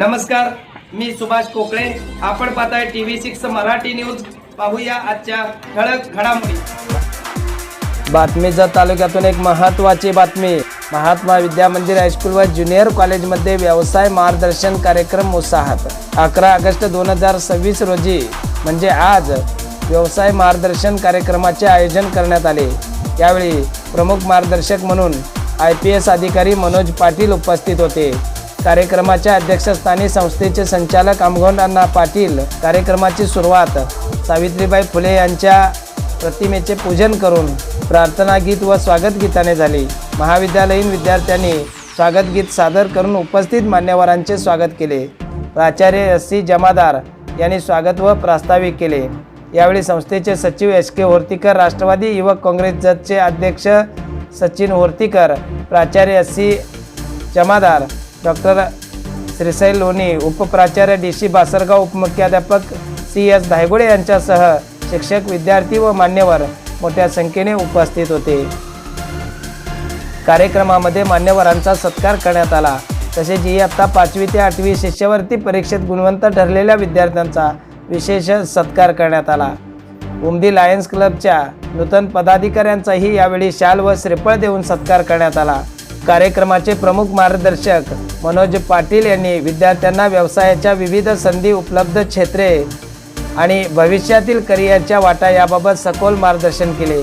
नमस्कार, मी सुभाष कोकळे. आपण पाहताय TV6 मराठी न्यूज. पाहूया आजच्या ठळक घडामोडी. बातमीचा तालुक्यातून एक महत्त्वाची बातमी. महात्मा विद्या मंदिर हायस्कूल व ज्युनियर कॉलेजमध्ये व्यवसाय मार्गदर्शन कार्यक्रम उत्साहात. 11 ऑगस्ट 2026 रोजी म्हणजे आज व्यवसाय मार्गदर्शन कार्यक्रमाचे आयोजन करण्यात आले. यावेळी प्रमुख मार्गदर्शक म्हणून IPS अधिकारी मनोज पाटील उपस्थित होते. कार्यक्रमाच्या अध्यक्षस्थानी संस्थेचे संचालक अमोघ अण्णा पाटील. कार्यक्रमाची सुरुवात सावित्रीबाई फुले यांच्या प्रतिमेचे पूजन करून प्रार्थना गीत व स्वागत गीताने झाली. महाविद्यालयीन विद्यार्थ्यांनी स्वागत गीत सादर करून उपस्थित मान्यवरांचे स्वागत केले. प्राचार्य SC जमादार यांनी स्वागत व प्रास्ताविक केले. यावेळी संस्थेचे सचिव SK होर्तीकर, राष्ट्रवादी युवक काँग्रेस जतचे अध्यक्ष सचिन होर्तीकर, प्राचार्य SC जमादार, डॉक्टर श्रीशैल लोणी, उपप्राचार्य DC बासरगाव, उपमुख्याध्यापक CS धायगुडे यांच्यासह शिक्षक, विद्यार्थी व मान्यवर मोठ्या संख्येने उपस्थित होते. कार्यक्रमामध्ये मान्यवरांचा सत्कार करण्यात आला. तसेच इयत्ता 5वी ते 8वी शिष्यवृत्ती परीक्षेत गुणवंत ठरलेल्या विद्यार्थ्यांचा विशेष सत्कार करण्यात आला. उमदी लायन्स क्लबच्या नूतन पदाधिकाऱ्यांचाही यावेळी शाल व श्रीफळ देऊन सत्कार करण्यात आला. कार्यक्रमाचे प्रमुख मार्गदर्शक मनोज पाटील यांनी विद्यार्थ्यांना व्यवसायाच्या विविध संधी, उपलब्ध क्षेत्रे आणि भविष्यातील करिअरच्या वाटा याबाबत सखोल मार्गदर्शन केले.